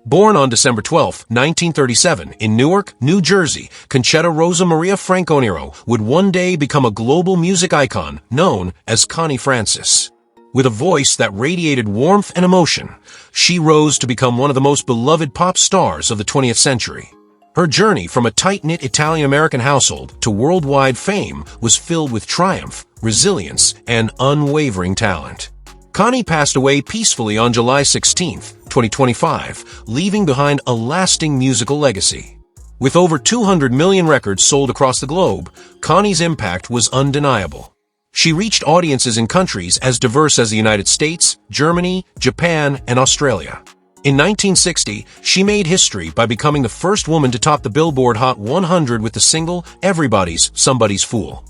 Born on December 12, 1937, in Newark, New Jersey, Conchetta Rosa Maria Franconero would one day become a global music icon known as Connie Francis. With a voice that radiated warmth and emotion, she rose to become one of the most beloved pop stars of the 20th century. Her journey from a tight-knit Italian-American household to worldwide fame was filled with triumph, resilience, and unwavering talent. Connie passed away peacefully on July 16, 2025, leaving behind a lasting musical legacy. With over 200 million records sold across the globe, Connie's impact was undeniable. She reached audiences in countries as diverse as the United States, Germany, Japan, and Australia. In 1960, she made history by becoming the first woman to top the Billboard Hot 100 with the single Everybody's Somebody's Fool.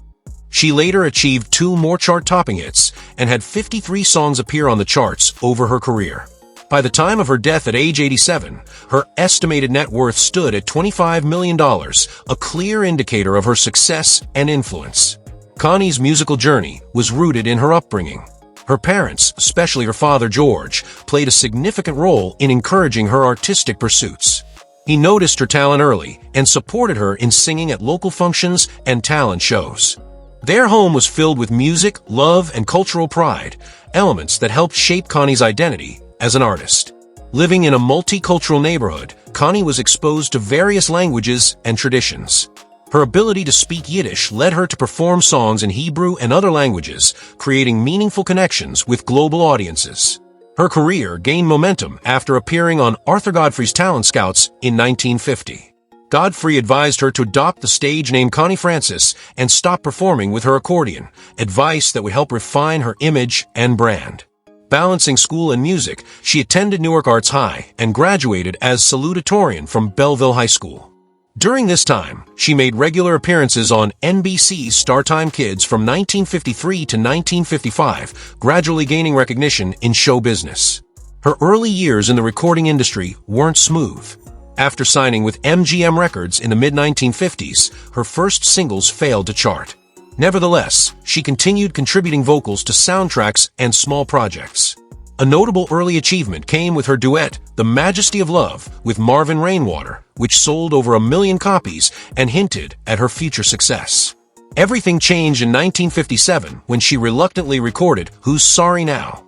She later achieved 2 more chart-topping hits and had 53 songs appear on the charts over her career. By the time of her death at age 87, her estimated net worth stood at $25 million, a clear indicator of her success and influence. Connie's musical journey was rooted in her upbringing. Her parents, especially her father George, played a significant role in encouraging her artistic pursuits. He noticed her talent early and supported her in singing at local functions and talent shows. Their home was filled with music, love, and cultural pride, elements that helped shape Connie's identity as an artist. Living in a multicultural neighborhood, Connie was exposed to various languages and traditions. Her ability to speak Yiddish led her to perform songs in Hebrew and other languages, creating meaningful connections with global audiences. Her career gained momentum after appearing on Arthur Godfrey's Talent Scouts in 1950. Godfrey advised her to adopt the stage name Connie Francis and stop performing with her accordion, advice that would help refine her image and brand. Balancing school and music, she attended Newark Arts High and graduated as salutatorian from Belleville High School. During this time, she made regular appearances on NBC's Startime Kids from 1953 to 1955, gradually gaining recognition in show business. Her early years in the recording industry weren't smooth. After signing with MGM Records in the mid-1950s, her first singles failed to chart. Nevertheless, she continued contributing vocals to soundtracks and small projects. A notable early achievement came with her duet, The Majesty of Love, with Marvin Rainwater, which sold over 1 million copies and hinted at her future success. Everything changed in 1957 when she reluctantly recorded Who's Sorry Now?,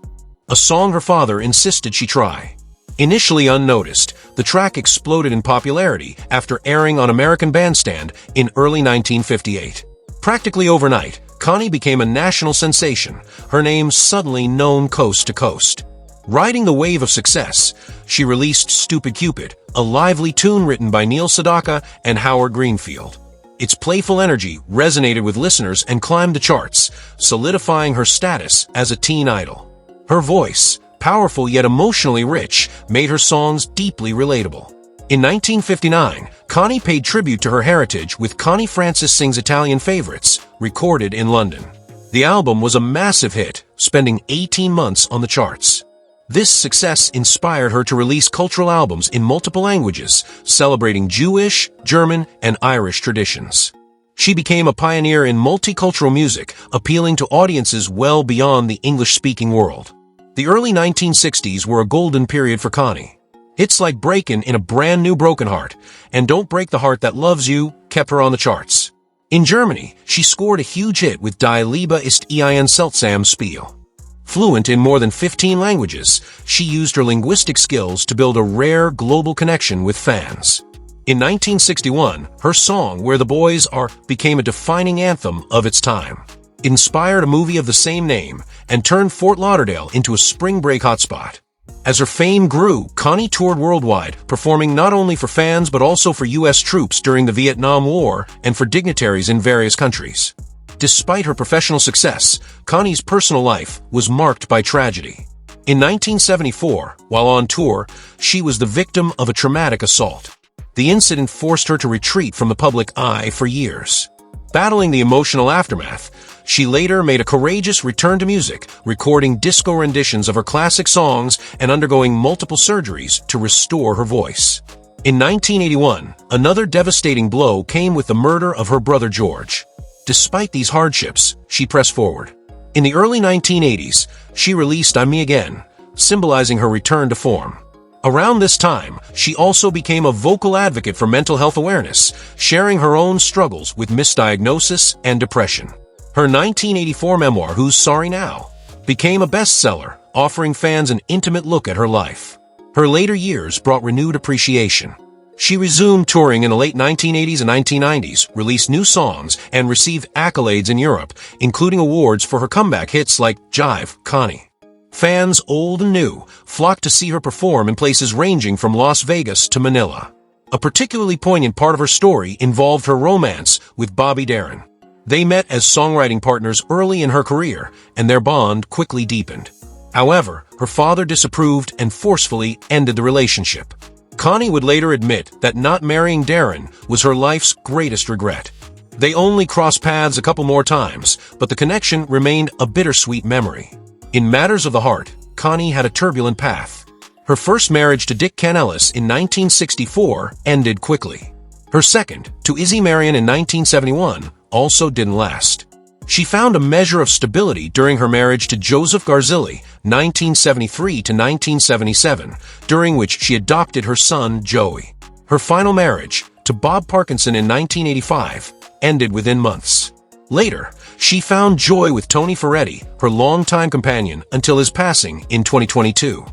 a song her father insisted she try. Initially unnoticed, the track exploded in popularity after airing on American Bandstand in early 1958. Practically overnight, Connie became a national sensation, her name suddenly known coast to coast. Riding the wave of success, she released Stupid Cupid, a lively tune written by Neil Sedaka and Howard Greenfield. Its playful energy resonated with listeners and climbed the charts, solidifying her status as a teen idol. Her voice, powerful yet emotionally rich, made her songs deeply relatable. In 1959, Connie paid tribute to her heritage with Connie Francis Sings Italian Favorites, recorded in London. The album was a massive hit, spending 18 months on the charts. This success inspired her to release cultural albums in multiple languages, celebrating Jewish, German, and Irish traditions. She became a pioneer in multicultural music, appealing to audiences well beyond the English-speaking world. The early 1960s were a golden period for Connie. Hits like Breakin' in a Brand New Broken Heart and Don't Break the Heart That Loves You kept her on the charts. In Germany, she scored a huge hit with Die Liebe ist ein seltsames Spiel. Fluent in more than 15 languages, she used her linguistic skills to build a rare global connection with fans. In 1961, her song Where the Boys Are became a defining anthem of its time. It inspired a movie of the same name and turned Fort Lauderdale into a spring break hotspot. As her fame grew, Connie toured worldwide, performing not only for fans but also for U.S. troops during the Vietnam War and for dignitaries in various countries. Despite her professional success, Connie's personal life was marked by tragedy. In 1974, while on tour, she was the victim of a traumatic assault. The incident forced her to retreat from the public eye for years. Battling the emotional aftermath, she later made a courageous return to music, recording disco renditions of her classic songs and undergoing multiple surgeries to restore her voice. In 1981, another devastating blow came with the murder of her brother George. Despite these hardships, she pressed forward. In the early 1980s, she released I'm Me Again, symbolizing her return to form. Around this time, she also became a vocal advocate for mental health awareness, sharing her own struggles with misdiagnosis and depression. Her 1984 memoir, Who's Sorry Now?, became a bestseller, offering fans an intimate look at her life. Her later years brought renewed appreciation. She resumed touring in the late 1980s and 1990s, released new songs, and received accolades in Europe, including awards for her comeback hits like Jive, Connie. Fans, old and new, flocked to see her perform in places ranging from Las Vegas to Manila. A particularly poignant part of her story involved her romance with Bobby Darin. They met as songwriting partners early in her career, and their bond quickly deepened. However, her father disapproved and forcefully ended the relationship. Connie would later admit that not marrying Darin was her life's greatest regret. They only crossed paths a couple more times, but the connection remained a bittersweet memory. In matters of the heart, Connie had a turbulent path. Her first marriage to Dick Ken Ellis in 1964 ended quickly. Her second, to Izzy Marion in 1971, also didn't last. She found a measure of stability during her marriage to Joseph Garzilli, 1973 to 1977, during which she adopted her son, Joey. Her final marriage, to Bob Parkinson in 1985, ended within months. Later, she found joy with Tony Ferretti, her longtime companion, until his passing in 2022.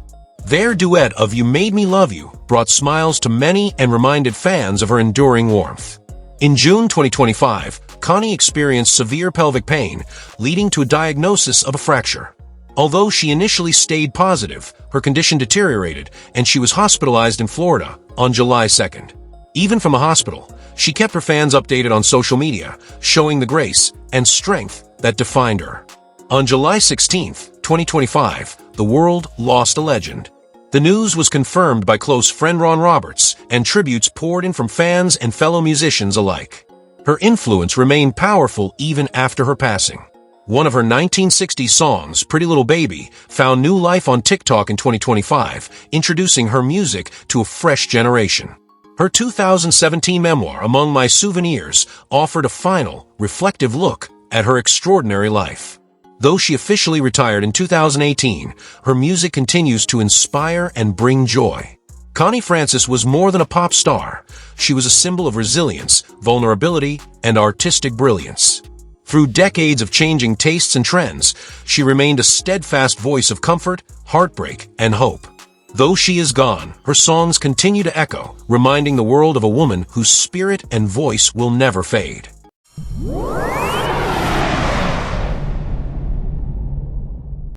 Their duet of You Made Me Love You brought smiles to many and reminded fans of her enduring warmth. In June 2025, Connie experienced severe pelvic pain, leading to a diagnosis of a fracture. Although she initially stayed positive, her condition deteriorated, and she was hospitalized in Florida on July 2nd. Even from a hospital, she kept her fans updated on social media, showing the grace and strength that defined her. On July 16, 2025, the world lost a legend. The news was confirmed by close friend Ron Roberts, and tributes poured in from fans and fellow musicians alike. Her influence remained powerful even after her passing. One of her 1960s songs, Pretty Little Baby, found new life on TikTok in 2025, introducing her music to a fresh generation. Her 2017 memoir, Among My Souvenirs, offered a final, reflective look at her extraordinary life. Though she officially retired in 2018, her music continues to inspire and bring joy. Connie Francis was more than a pop star. She was a symbol of resilience, vulnerability, and artistic brilliance. Through decades of changing tastes and trends, she remained a steadfast voice of comfort, heartbreak, and hope. Though she is gone, her songs continue to echo, reminding the world of a woman whose spirit and voice will never fade.